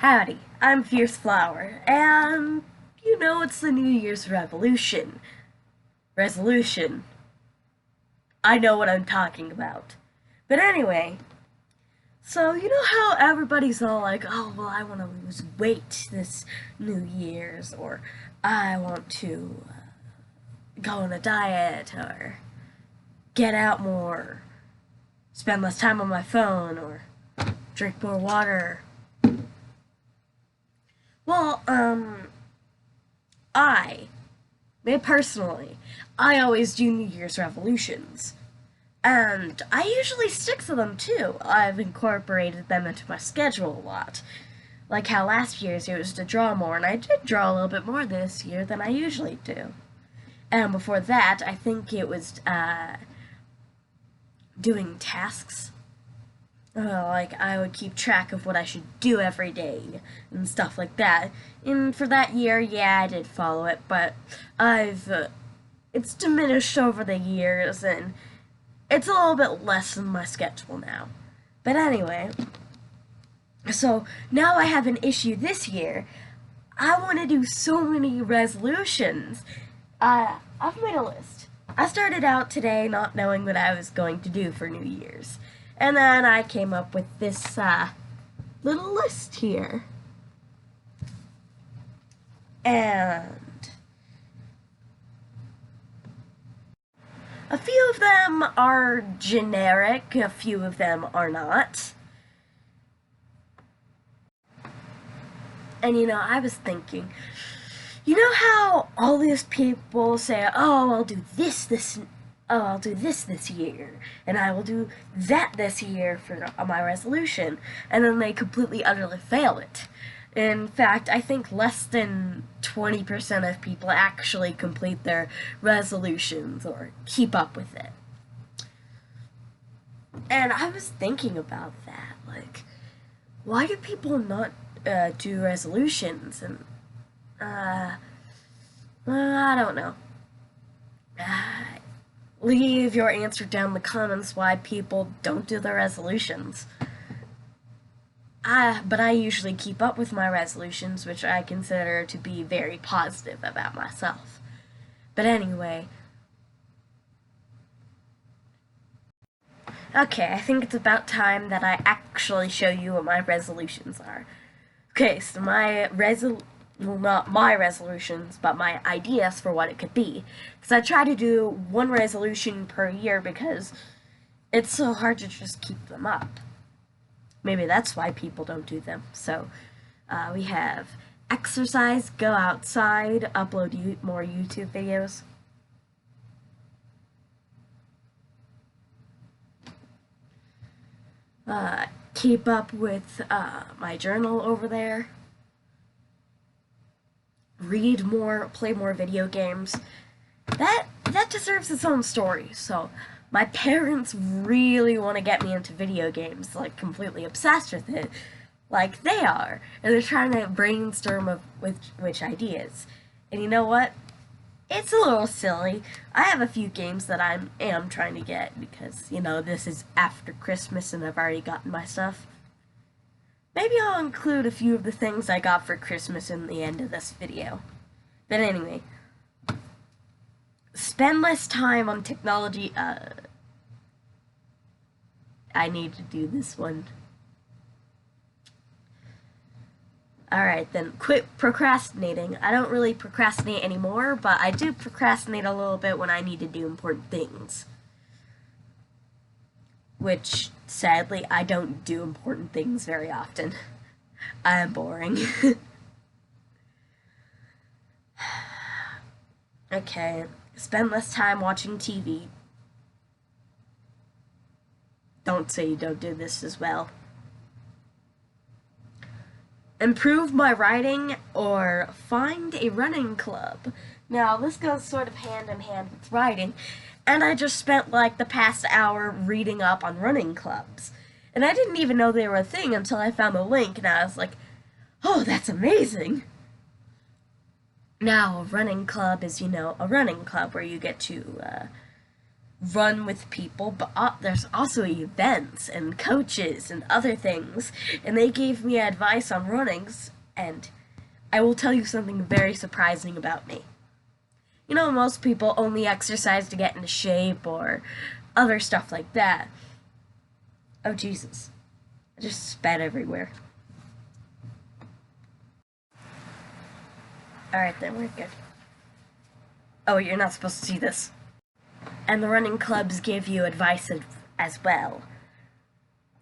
Howdy, I'm Fierce Flower, and you know it's the New Year's resolution. I know what I'm talking about. But anyway, so you know how everybody's all like, oh, well, I want to lose weight this New Year's, or I want to go on a diet, or get out more, spend less time on my phone, or drink more water. Well, I, me personally, I always do New Year's resolutions. And I usually stick to them too. I've incorporated them into my schedule a lot. Like how last year's it was to draw more, and I did draw a little bit more this year than I usually do. And before that, I think it was doing tasks. Like I would keep track of what I should do every day and stuff like that. And for that year, yeah, I did follow it, but I've it's diminished over the years, and it's a little bit less than my schedule now. But anyway, so now I have an issue this year. I want to do so many resolutions. I've made a list. I started out today not knowing what I was going to do for New Year's. And then I came up with this little list here. And a few of them are generic, a few of them are not. And I was thinking, you know how all these people say, oh, I'll do this year, and I will do that this year for my resolution, and then they completely, utterly fail it. In fact, I think less than 20% of people actually complete their resolutions or keep up with it. And I was thinking about that, like, why do people not do resolutions? And I don't know. Leave your answer down in the comments why people don't do their resolutions. But I usually keep up with my resolutions, which I consider to be very positive about myself. But anyway, okay, I think it's about time that I actually show you what my resolutions are. Okay, so well, not my resolutions, but my ideas for what it could be. Because I try to do one resolution per year because it's so hard to just keep them up. Maybe that's why people don't do them. So we have exercise, go outside, upload more YouTube videos. Keep up with my journal over there. Read more, play more video games. That deserves its own story. So my parents really want to get me into video games, like completely obsessed with it, like they are, and they're trying to brainstorm of which ideas. And you know what? It's a little silly. I have a few games that I am trying to get because, this is after Christmas and I've already gotten my stuff. Maybe I'll include a few of the things I got for Christmas in the end of this video. But anyway, spend less time on technology. I need to do this one. Alright, then quit procrastinating. I don't really procrastinate anymore, but I do procrastinate a little bit when I need to do important things. Which, sadly, I don't do important things very often. I am boring. Okay, spend less time watching TV. Don't say you don't do this as well. Improve my writing or find a running club. Now, this goes sort of hand in hand with writing, and I just spent like the past hour reading up on running clubs. And I didn't even know they were a thing until I found the link, and I was like, oh, that's amazing. Now, a running club is, a running club where you get to run with people, but there's also events and coaches and other things, and they gave me advice on runnings, and I will tell you something very surprising about me. You know, most people only exercise to get into shape or other stuff like that. Oh, Jesus. I just spat everywhere. Alright then, we're good. Oh, you're not supposed to see this. And the running clubs give you advice as well.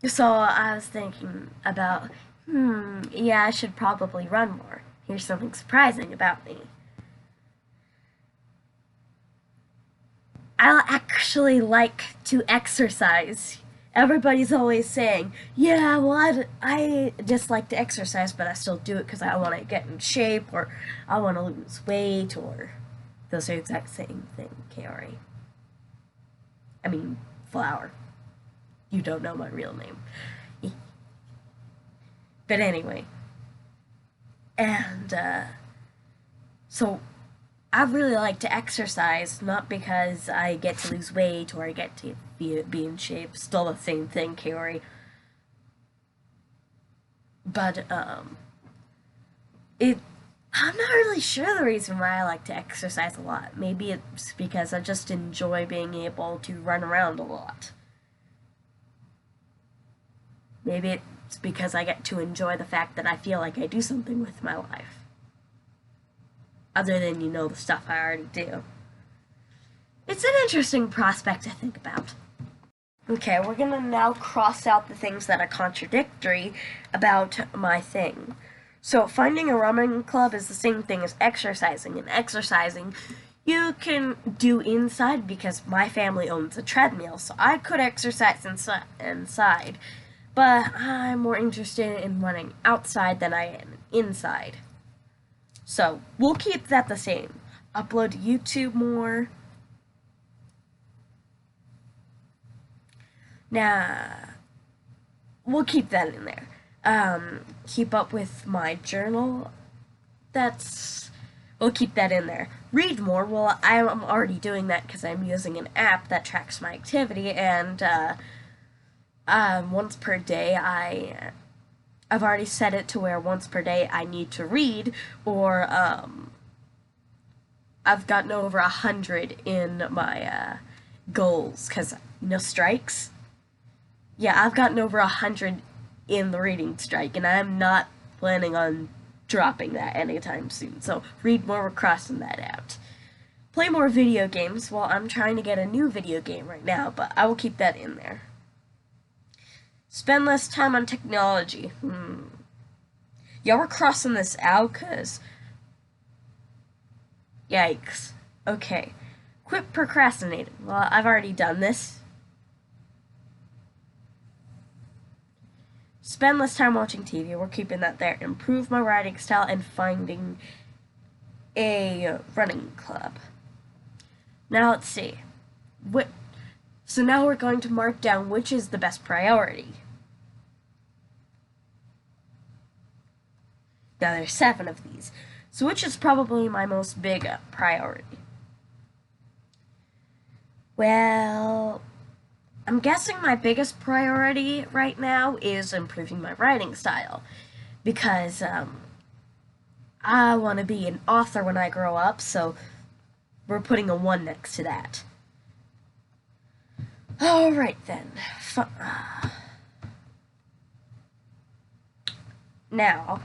So I was thinking about, yeah, I should probably run more. Here's something surprising about me. I actually like to exercise. Everybody's always saying, yeah, well, I dislike to exercise, but I still do it because I want to get in shape, or I want to lose weight, or those are the exact same thing, Kaori. I mean, Flower. You don't know my real name. But anyway. And, so I really like to exercise, not because I get to lose weight or I get to be in shape. Still the same thing, Kaori. But, I'm not really sure the reason why I like to exercise a lot. Maybe it's because I just enjoy being able to run around a lot. Maybe it's because I get to enjoy the fact that I feel like I do something with my life. Other than, you know, the stuff I already do. It's an interesting prospect to think about. Okay, we're gonna now cross out the things that are contradictory about my thing. So finding a running club is the same thing as exercising, and exercising you can do inside because my family owns a treadmill, so I could exercise inside, but I'm more interested in running outside than I am inside. So we'll keep that the same. Upload to YouTube more. Now, we'll keep that in there. Keep up with my journal. We'll keep that in there. Read more. Well, I'm already doing that because I'm using an app that tracks my activity, and once per day I've already set it to where once per day I need to read, or I've gotten over 100 in my goals, because, you know, strikes? Yeah, I've gotten over 100 in the reading strike, and I'm not planning on dropping that anytime soon. So read more, we're crossing that out. Play more video games. Well, I'm trying to get a new video game right now, but I will keep that in there. Spend less time on technology. Yeah, we're crossing this out, because... Yikes. Okay. Quit procrastinating. Well, I've already done this. Spend less time watching TV. We're keeping that there. Improve my writing style and finding a running club. Now let's see. So now we're going to mark down which is the best priority. Now there's 7 of these. So which is probably my most big priority? Well, I'm guessing my biggest priority right now is improving my writing style, because I want to be an author when I grow up, so we're putting a 1 next to that. Alright then. Now,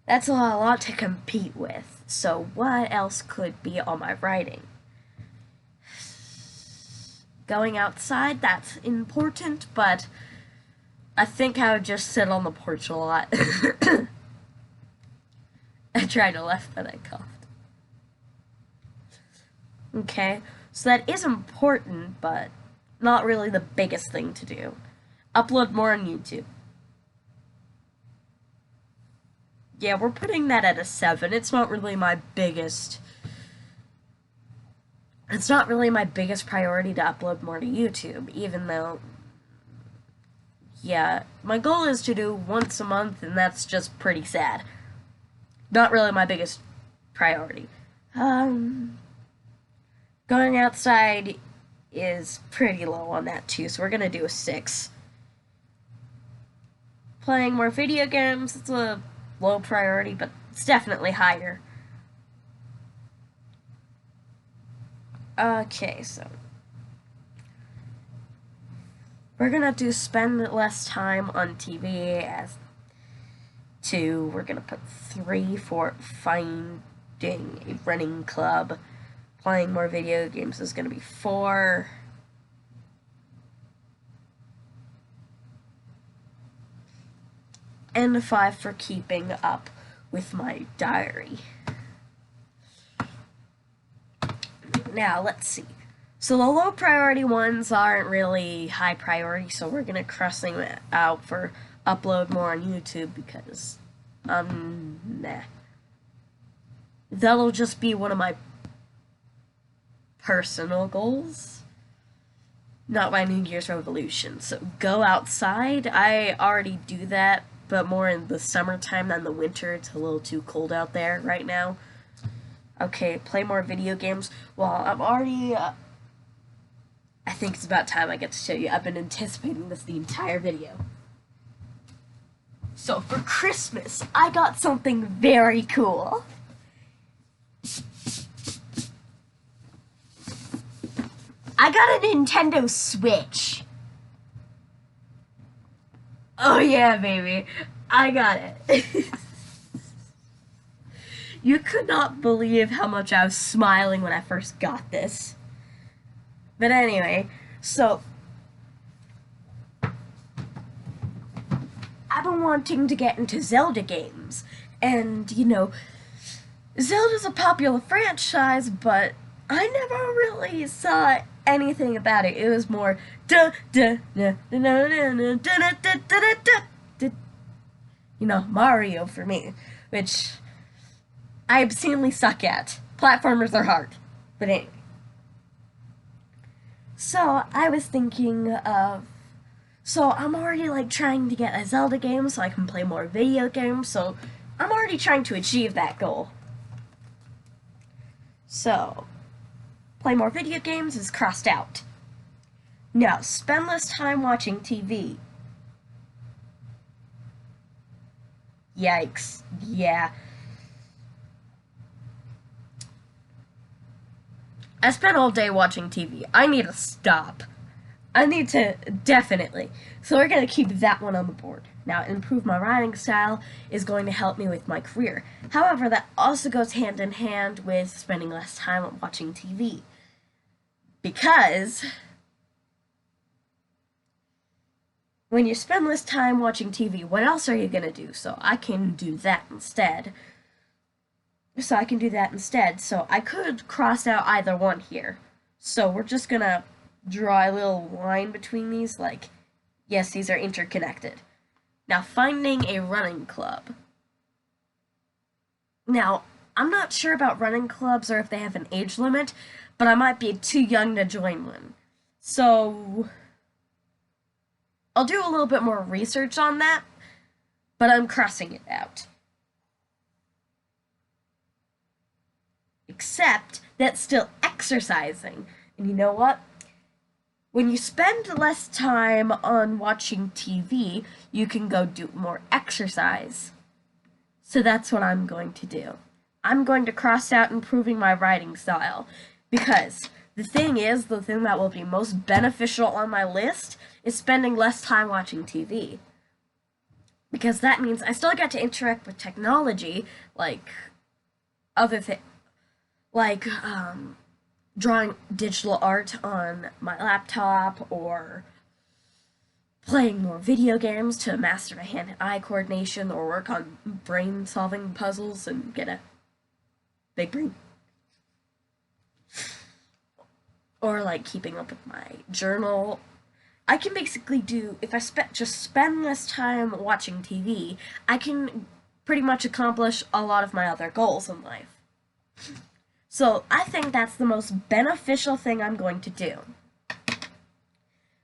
that's a lot to compete with, so what else could be on my writing? Going outside, that's important, but I think I would just sit on the porch a lot. I tried to laugh, but I coughed. Okay, so that is important, but not really the biggest thing to do. Upload more on YouTube. Yeah, we're putting that at a 7. It's not really my biggest priority to upload more to YouTube, even though, yeah, my goal is to do once a month, and that's just pretty sad. Not really my biggest priority. Going outside is pretty low on that too, so we're gonna do a 6. Playing more video games, it's a low priority, but it's definitely higher. Okay, so we're gonna do spend less time on TV as 2. We're gonna put 3 for finding a running club. Playing more video games is gonna be 4. And 5 for keeping up with my diary. Now, let's see. So the low priority ones aren't really high priority, so we're gonna cross them out for upload more on YouTube because, nah. That'll just be one of my personal goals, not my New Year's resolution. So go outside. I already do that, but more in the summertime than the winter. It's a little too cold out there right now. Okay, play more video games. Well, I'm already, I think it's about time I get to show you. I've been anticipating this the entire video. So for Christmas, I got something very cool. I got a Nintendo Switch. Oh yeah, baby. I got it. You could not believe how much I was smiling when I first got this. But anyway, so I've been wanting to get into Zelda games. And, you know, Zelda's a popular franchise, but I never really saw anything about it. It was more you know, Mario for me, which I obscenely suck at. Platformers are hard. But anyway. So, I was thinking of... So, I'm already, like, trying to get a Zelda game so I can play more video games. So, I'm already trying to achieve that goal. So, play more video games is crossed out. Now, spend less time watching TV. Yikes. Yeah. I spent all day watching TV. I need to stop. I need to, definitely. So we're going to keep that one on the board. Now, improve my writing style is going to help me with my career. However, that also goes hand in hand with spending less time watching TV. Because when you spend less time watching TV, what else are you going to do? So I can do that instead. So I could cross out either one here. So we're just going to draw a little line between these, like, yes, these are interconnected. Now, finding a running club. Now, I'm not sure about running clubs or if they have an age limit, but I might be too young to join one. So, I'll do a little bit more research on that, but I'm crossing it out. Except that's still exercising. And you know what? When you spend less time on watching TV, you can go do more exercise. So that's what I'm going to do. I'm going to cross out improving my writing style. Because the thing that will be most beneficial on my list is spending less time watching TV. Because that means I still get to interact with technology, like other things. Like, drawing digital art on my laptop, or playing more video games to master my hand-eye coordination, or work on brain-solving puzzles and get a big brain. Or, like, keeping up with my journal. I can basically do, if I just spend less time watching TV, I can pretty much accomplish a lot of my other goals in life. So I think that's the most beneficial thing I'm going to do.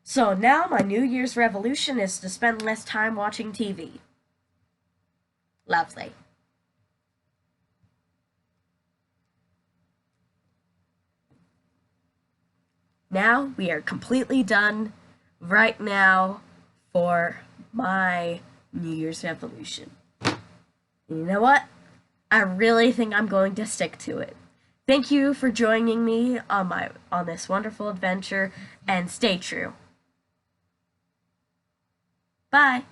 So now my New Year's resolution is to spend less time watching TV. Lovely. Now we are completely done right now for my New Year's resolution. And you know what? I really think I'm going to stick to it. Thank you for joining me on this wonderful adventure, and stay true. Bye.